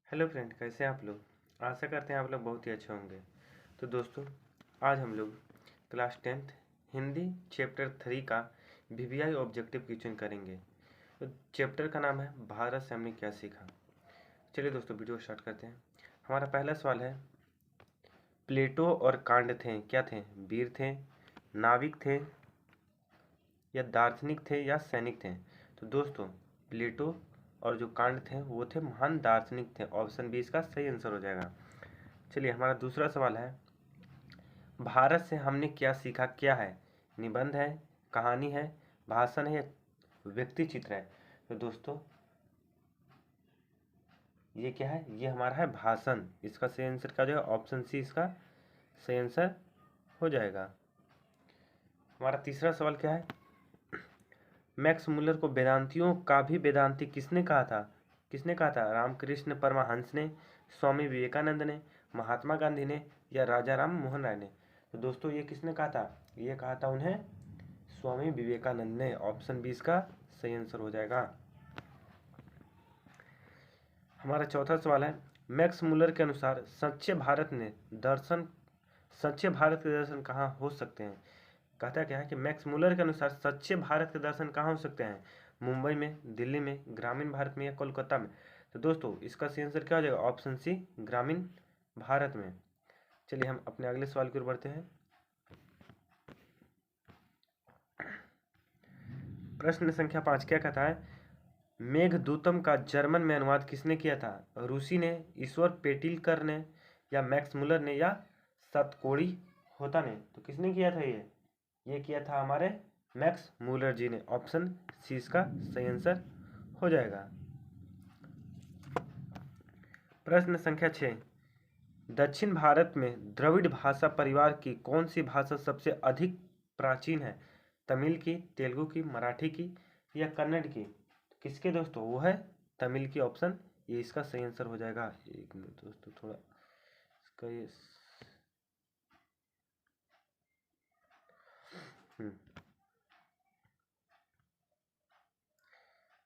Hello friend, कैसे हैं आप लोग। आशा करते हैं आप लोग बहुत ही अच्छे होंगे। तो दोस्तों, आज हम लोग क्लास 10th हिंदी चैप्टर 3 का वीवीआई ऑब्जेक्टिव क्वेश्चन करेंगे। तो चैप्टर का नाम है भारत से हमने क्या सीखा। चलिए दोस्तों, वीडियो स्टार्ट करते हैं। हमारा पहला सवाल है, प्लेटो और कांड थे क्या थे? वीर थे, नाविक थे, या दार्शनिक थे, या सैनिक थे? तो दोस्तों, प्लेटो और जो कांड थे वो थे महान दार्शनिक थे। ऑप्शन बी इसका सही आंसर हो जाएगा। चलिए, हमारा दूसरा सवाल है, भारत से हमने क्या सीखा क्या है? निबंध है, कहानी है, भाषण है, या व्यक्ति चित्र है? तो दोस्तों, ये क्या है? ये हमारा है भाषण। इसका सही आंसर क्या हो जाएगा? ऑप्शन सी इसका सही आंसर हो जाएगा। हमारा तीसरा सवाल क्या है, मैक्स मुलर को वेदांतियों का भी वेदांती किसने कहा था? किसने कहा था? रामकृष्ण परमहंस ने, स्वामी विवेकानंद ने, महात्मा गांधी ने, या राजा राम मोहन राय ने? तो दोस्तों, ये किसने कहा था? ये कहा था उन्हें स्वामी विवेकानंद ने। ऑप्शन बी इसका सही आंसर हो जाएगा। हमारा चौथा सवाल है, मैक्स मुलर के अनुसार सच्चे भारत के दर्शन कहाँ हो सकते हैं? कहता क्या है कि मैक्स मुलर के अनुसार सच्चे भारत के दर्शन कहाँ हो सकते हैं? मुंबई में, दिल्ली में, ग्रामीण भारत में, या कोलकाता में? तो दोस्तों, इसका सही आंसर क्या हो जाएगा? ऑप्शन सी ग्रामीण भारत में। चलिए, हम अपने अगले सवाल की ओर बढ़ते हैं। प्रश्न संख्या 5 क्या कहता है, मेघदूतम का जर्मन में अनुवाद किसने किया था? रूसी ने, ईश्वर पेटिलकर ने, या मैक्स मुलर ने, या सतकोड़ी होता ने? तो किसने किया था? ये किया था हमारे मैक्स मुलर जी ने। ऑप्शन सी इसका सही आंसर हो जाएगा। प्रश्न संख्या 6, दक्षिण भारत में द्रविड़ भाषा परिवार की कौन सी भाषा सबसे अधिक प्राचीन है? तमिल की, तेलुगु की, मराठी की, या कन्नड़ की? तो किसके दोस्तों? वो है तमिल की। ऑप्शन ये इसका सही आंसर हो जाएगा। एक मिनट दोस्तों, थोड़ा इसका ये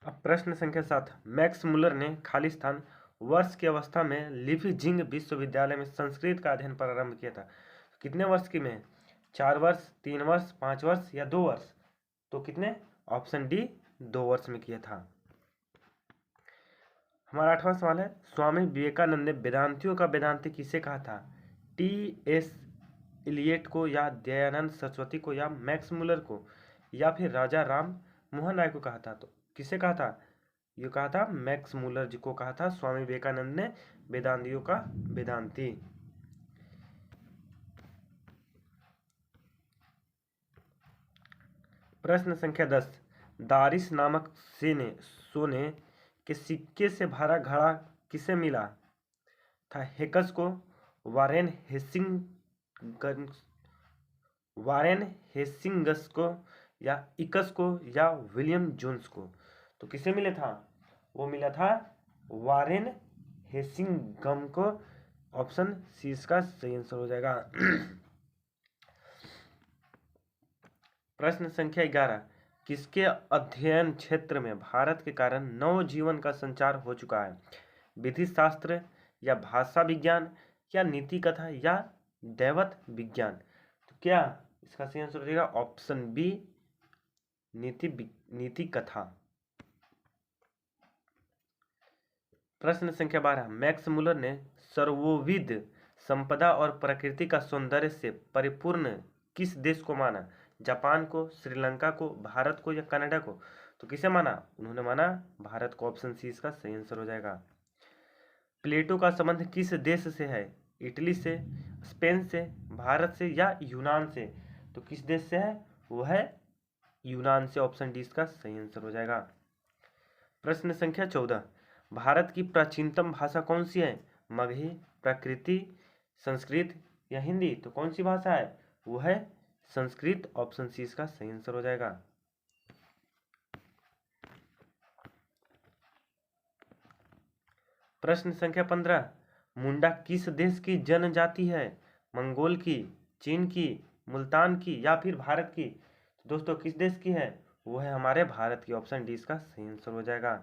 अब प्रश्न संख्या 7, मैक्स मुलर ने खालिस्तान वर्ष की अवस्था में लीपजिंग विश्वविद्यालय में संस्कृत का अध्ययन प्रारंभ किया था। कितने वर्ष की में? 4 वर्ष, 3 वर्ष, 5 वर्ष, या 2 वर्ष? तो कितने? ऑप्शन डी 2 वर्ष में किया था। हमारा 8वां सवाल है, स्वामी विवेकानंद ने वेदांतियों का वेदांती किसे कहा था? टी एस इलियट को, या दयानंद सरस्वती को, या मैक्स मुलर को, या फिर राजा राम मोहन राय को कहा था? तो किसे कहा था? ये कहा था मैक्स मुलर जी को कहा था स्वामी विवेकानंद ने वेदांतियों का वेदांती। प्रश्न संख्या 10, दारिस नामक सोने के सिक्के से भरा घड़ा किसे मिला था? हेकस को, वारेन हेस्टिंग्स को, या इकस को, या विलियम जोन्स को? तो किसे मिला था? वो मिला था वारेन हेस्टिंगम को। ऑप्शन सी इसका सही आंसर हो जाएगा। प्रश्न संख्या 11, किसके अध्ययन क्षेत्र में भारत के कारण नवजीवन का संचार हो चुका है? विधि शास्त्र, या भाषा विज्ञान, या नीति कथा, या दैवत विज्ञान? तो क्या इसका सही आंसर हो जाएगा? ऑप्शन बी नीति कथा। प्रश्न संख्या 12, मैक्स मुलर ने सर्वोविद संपदा और प्रकृति का सौंदर्य से परिपूर्ण किस देश को माना? जापान को, श्रीलंका को, भारत को, या कनाडा को? तो किसे माना? उन्होंने माना भारत को। ऑप्शन सी इसका सही आंसर हो जाएगा। प्लेटो का संबंध किस देश से है? इटली से, स्पेन से, भारत से, या यूनान से? तो किस देश से है? वो है यूनान से। ऑप्शन डी इसका सही आंसर हो जाएगा। प्रश्न संख्या 14, भारत की प्राचीनतम भाषा कौन सी है? मगही, प्राकृति, संस्कृत, या हिंदी? तो कौन सी भाषा है? वो है संस्कृत। ऑप्शन सी इसका सही आंसर हो जाएगा। प्रश्न संख्या 15, मुंडा किस देश की जनजाति है? मंगोल की, चीन की, मुल्तान की, या फिर भारत की? तो दोस्तों, किस देश की है? वो है हमारे भारत की। ऑप्शन डी इसका सही आंसर हो जाएगा।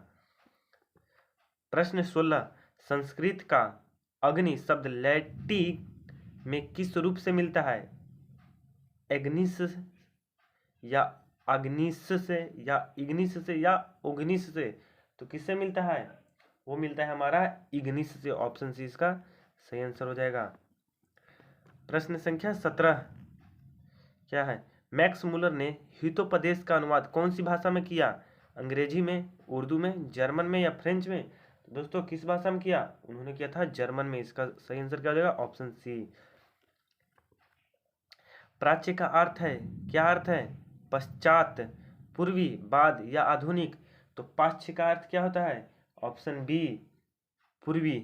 प्रश्न 16, संस्कृत का अग्नि शब्द लैटिन में किस रूप से मिलता है? एग्निस या अग्निस से या इग्निस से या ओग्निस से? तो किससे मिलता है? वो मिलता है हमारा इग्निस से। ऑप्शन सी इसका सही आंसर हो जाएगा। प्रश्न संख्या 17 क्या है? मैक्स मुलर ने हितोपदेश का अनुवाद कौन सी भाषा में किया? अंग्रेजी में, उर्दू में, जर्मन में या फ्रेंच में? तो दोस्तों किस भाषा में किया? उन्होंने किया था जर्मन में। इसका सही आंसर क्या हो जाएगा? Option C. प्राच्य का अर्थ है, क्या अर्थ है? पश्चात, पूर्वी, बाद या आधुनिक? तो पाश्चात्य का अर्थ क्या होता है? ऑप्शन बी, पूर्वी।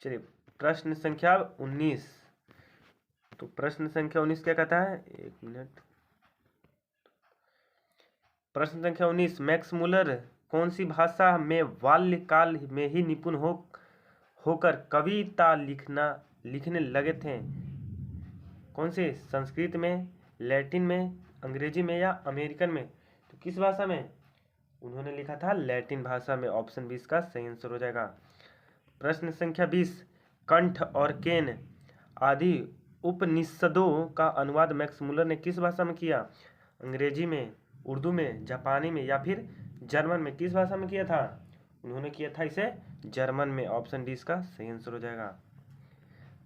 चलिए प्रश्न संख्या 19। तो प्रश्न संख्या 19 क्या कहता है? एक मिनट। प्रश्न संख्या 19, मैक्स मुलर कौन सी भाषा में बाल्यकाल में ही निपुण होकर कविता लिखने लगे थे? कौन से? संस्कृत में, लैटिन में, अंग्रेजी में या अमेरिकन में? तो किस भाषा में? उन्होंने लिखा था लैटिन भाषा में। ऑप्शन 20 का सही आंसर हो जाएगा। प्रश्न संख्या 20, कंठ और केन आदि उपनिषदों का अनुवाद मैक्स मुलर ने किस भाषा में किया? अंग्रेजी में, उर्दू में, जापानी में या फिर जर्मन में? किस भाषा में किया था? उन्होंने किया था इसे जर्मन में। ऑप्शन डी इसका सही आंसर हो जाएगा।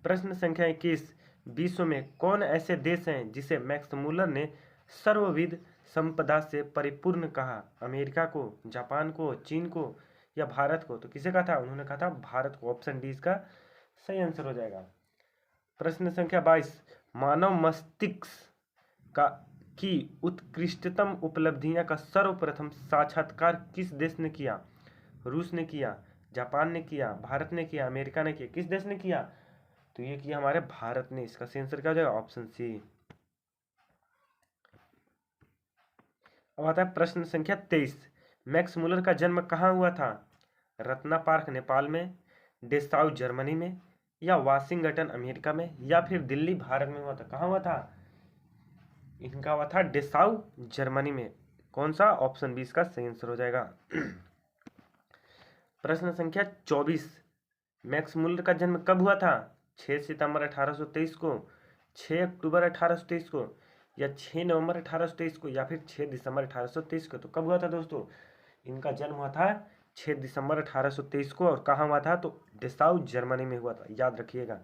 प्रश्न संख्या 21, विश्व में कौन ऐसे देश हैं जिसे मैक्स मुलर ने सर्वविध संपदा से परिपूर्ण कहा? अमेरिका को, जापान को, चीन को या भारत को? तो किसे कहा था? उन्होंने कहा था भारत को। ऑप्शन डी इसका सही आंसर हो जाएगा। प्रश्न संख्या 22, मानव मस्तिष्क की उत्कृष्टतम उपलब्धियां का सर्वप्रथम साक्षात्कार किस देश ने किया? रूस ने किया, जापान ने किया, भारत ने किया, अमेरिका ने किया? किस देश ने किया? तो ये किया हमारे भारत ने। इसका सही आंसर क्या हो जाएगा? Option C. अब आता है प्रश्न संख्या 23, मैक्स मुलर का जन्म कहाँ हुआ था? रत्ना पार्क नेपाल में, डेसाउ जर्मनी में या वाशिंगटन अमेरिका में या फिर दिल्ली भारत में हुआ था? कहाँ हुआ था? इनका हुआ था डेसाउ जर्मनी में। कौन सा? ऑप्शन 20 का सही आंसर हो जाएगा। प्रश्न संख्या 24, मैक्स मुलर का जन्म कब हुआ था? 6 सितंबर 1823 को, 6 अक्टूबर 1823 को या 6 नवंबर 1823 को या फिर 6 दिसंबर 1823 को? तो कब हुआ था दोस्तों? इनका जन्म हुआ था 6 दिसंबर 1823 को। और कहाँ हुआ था? तो डेसाउ जर्मनी में हुआ था, याद रखिएगा।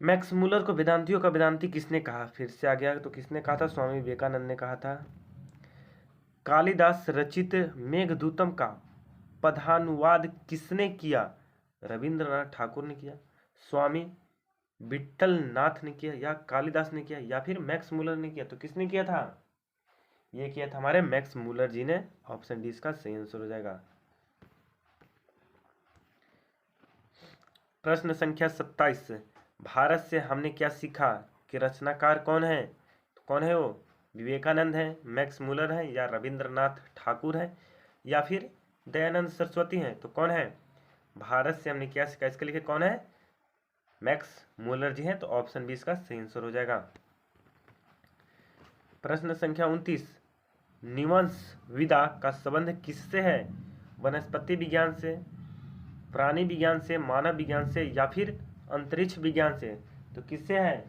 मैक्स मुलर को वेदांतियों का वेदांती किसने कहा? फिर से आ गया। तो किसने कहा था? स्वामी विवेकानंद ने कहा था। कालिदास रचित मेघदूतम का पदानुवाद किसने किया? रविंद्रनाथ ठाकुर ने किया, स्वामी विट्ठल नाथ ने किया या कालिदास ने किया या फिर मैक्स मुलर ने किया? तो किसने किया था? ये किया था हमारे मैक्स मुलर जी ने। ऑप्शन डी इसका सही आंसर हो जाएगा। प्रश्न संख्या 27, भारत से हमने क्या सीखा कि रचनाकार कौन है? तो कौन है वो? विवेकानंद है, मैक्स मुलर है या रविंद्रनाथ ठाकुर है या फिर दयानंद सरस्वती हैं? तो कौन है? भारत से हमने क्या सीखा, इसके लिखे कौन है? मैक्स मुलर जी हैं। तो ऑप्शन 20 का सही आंसर हो जाएगा। प्रश्न संख्या 29, निवंश विदा का संबंध किससे है? वनस्पति विज्ञान से, प्राणी विज्ञान से, मानव विज्ञान से या फिर अंतरिक्ष विज्ञान से? तो किससे है?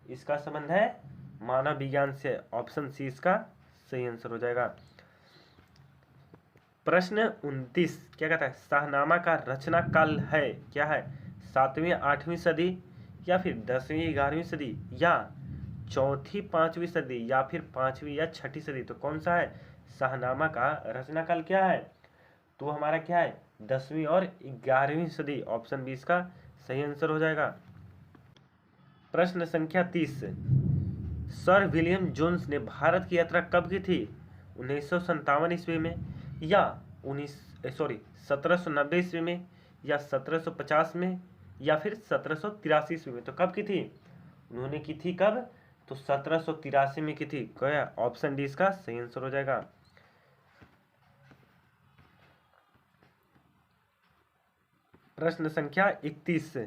इसका संबंध है मानव विज्ञान से। ऑप्शन सी इसका सही आंसर हो जाएगा। प्रश्न 29 क्या कहता है? शाहनामा का रचना काल है, क्या है? 7वीं 8वीं सदी या फिर 10वीं 11वीं सदी या 4ठी 5वीं सदी या फिर 5वीं या 6ठी सदी? तो कौन सा है? शाहनामा का रचना काल क्या है? तो हमारा क्या है? 10वीं और 11वीं सदी। ऑप्शन 20 का सही आंसर हो जाएगा। प्रश्न संख्या 30, सर विलियम जोन्स ने भारत की यात्रा कब की थी? 1957 ईस्वी में या 1790 ईस्वी में या 1750 में या फिर 1783 ईस्वी में? तो कब की थी? उन्होंने की थी कब? तो 1783 में की थी। क्या? ऑप्शन डी इसका सही आंसर हो जाएगा। प्रश्न संख्या 31,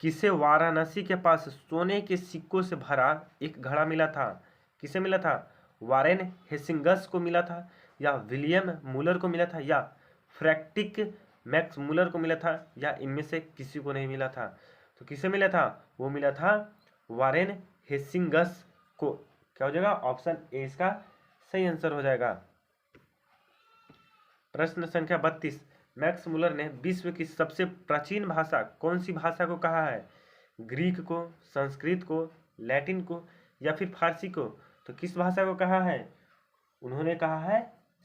किसे वाराणसी के पास सोने के सिक्कों से भरा एक घड़ा मिला था? किसे मिला था? वारेन हेसिंगस को मिला था या विलियम मूलर को मिला था या फ्रैक्टिक मैक्स मूलर को मिला था या इनमें से किसी को नहीं मिला था? तो किसे मिला था? वो मिला था वारेन हेसिंगस को। क्या हो जाएगा? ऑप्शन ए इसका सही आंसर हो जाएगा। प्रश्न संख्या 32, मैक्स मूलर ने विश्व की सबसे प्राचीन भाषा कौन सी भाषा को कहा है? ग्रीक को, संस्कृत को, लैटिन को या फिर फारसी को? तो किस भाषा को कहा है? उन्होंने कहा है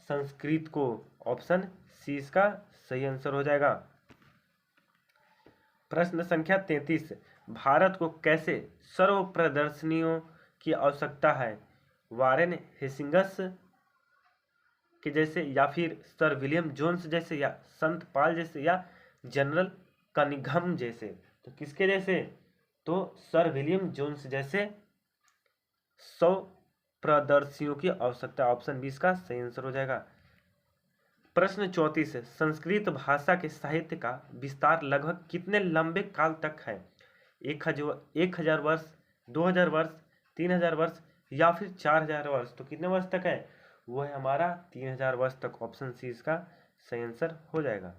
संस्कृत को। ऑप्शन सी इसका सही आंसर हो जाएगा। प्रश्न संख्या 33, भारत को कैसे सर्व प्रदर्शनियों की आवश्यकता है? वारेन हेसिंगस के जैसे या फिर सर विलियम जोन्स जैसे या संत पाल जैसे या जनरल कनिंघम जैसे? तो किसके जैसे? तो सर विलियम जोन्स जैसे 100 प्रदर्शियों की आवश्यकता। ऑप्शन 20 का सही आंसर हो जाएगा। प्रश्न 34, संस्कृत भाषा के साहित्य का विस्तार लगभग कितने लंबे काल तक है? 1000 वर्ष, 2000 वर्ष, 3000 वर्ष या फिर 4000 वर्ष? तो कितने वर्ष तक है? वो है हमारा 3000 वर्ष तक। ऑप्शन सी इसका सही आंसर हो जाएगा।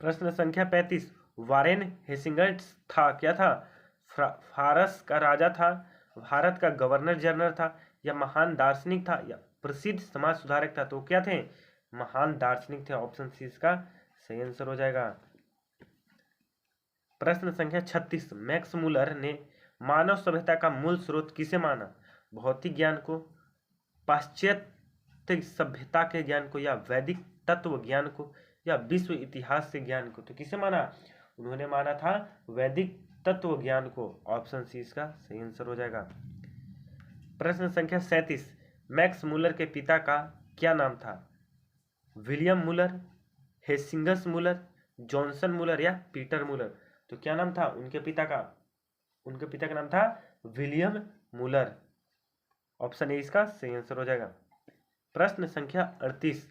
प्रश्न संख्या 35, वारेन हेसिंगस था क्या था? फारस का राजा था, भारत का गवर्नर जनरल था या महान दार्शनिक था या प्रसिद्ध समाज सुधारक था? तो क्या थे? महान दार्शनिक थे। ऑप्शन सी इसका सही आंसर हो जाएगा। प्रश्न संख्या 36, मैक्स मूलर ने मानव सभ्यता का मूल स्रोत किसे माना? भौतिक ज्ञान को, पाश्चात्य सभ्यता के ज्ञान को या वैदिक तत्व ज्ञान को या विश्व इतिहास के ज्ञान को? तो किसे माना? उन्होंने माना था वैदिक तत्व ज्ञान को। ऑप्शन सी इसका सही आंसर हो जाएगा। प्रश्न संख्या 37, मैक्स मूलर के पिता का क्या नाम था? William Muller, Hastings Muller, Johnson Muller या पीटर मूलर? तो क्या नाम था उनके पिता का? उनके पिता का नाम था विलियम मूलर। ऑप्शन ए इसका सही आंसर हो जाएगा। प्रश्न संख्या 38,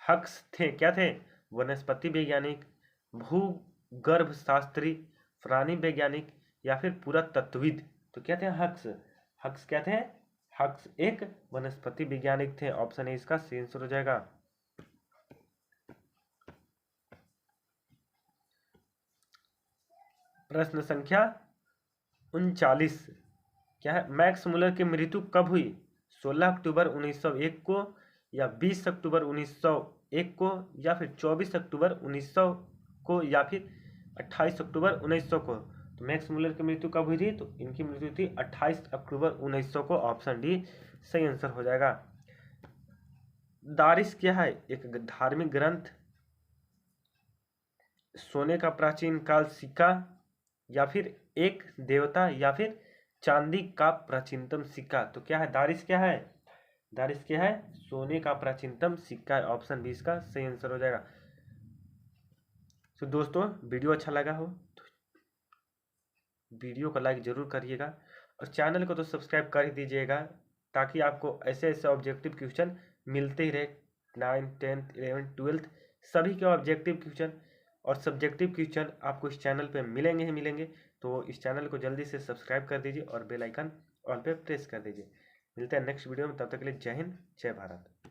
हक्स थे क्या थे? वनस्पति वैज्ञानिक, भूगर्भ शास्त्री, प्राणी वैज्ञानिक या फिर पुरातत्वविद? तो क्या थे हक्स? हक्स क्या थे? हक्स एक वनस्पति वैज्ञानिक थे। ऑप्शन ए इसका सही आंसर हो जाएगा। प्रश्न संख्या 39, क्या है? मैक्स मूलर की मृत्यु कब हुई? 16 अक्टूबर 1901 को या 20 अक्टूबर 1901 को या फिर 24 अक्टूबर 1900 को या फिर 28 अक्टूबर 1900 को? तो मैक्स मूलर की मृत्यु कब हुई थी? तो इनकी मृत्यु थी 28 अक्टूबर 1900 को। ऑप्शन डी सही आंसर हो जाएगा। दारिस क्या है? एक धार्मिक ग्रंथ, सोने का प्राचीन काल सिक्का या फिर एक देवता या फिर चांदी का प्राचीनतम सिक्का? तो क्या है? दारिस क्या है? दारिस क्या है? सोने का प्राचीनतम सिक्का। ऑप्शन 20 का सही आंसर हो जाएगा। तो दोस्तों वीडियो अच्छा लगा हो तो वीडियो को लाइक जरूर करिएगा और चैनल को तो सब्सक्राइब कर ही दीजिएगा ताकि आपको ऐसे ऐसे ऑब्जेक्टिव क्वेश्चन मिलते ही रहे। 9th 10th 11th 12th सभी के ऑब्जेक्टिव क्वेश्चन और सब्जेक्टिव क्वेश्चन आपको इस चैनल पे मिलेंगे ही मिलेंगे। तो इस चैनल को जल्दी से सब्सक्राइब कर दीजिए और बेल आइकन ऑल पे प्रेस कर दीजिए। मिलते हैं नेक्स्ट वीडियो में, तब तक के लिए जय हिंद, जय भारत।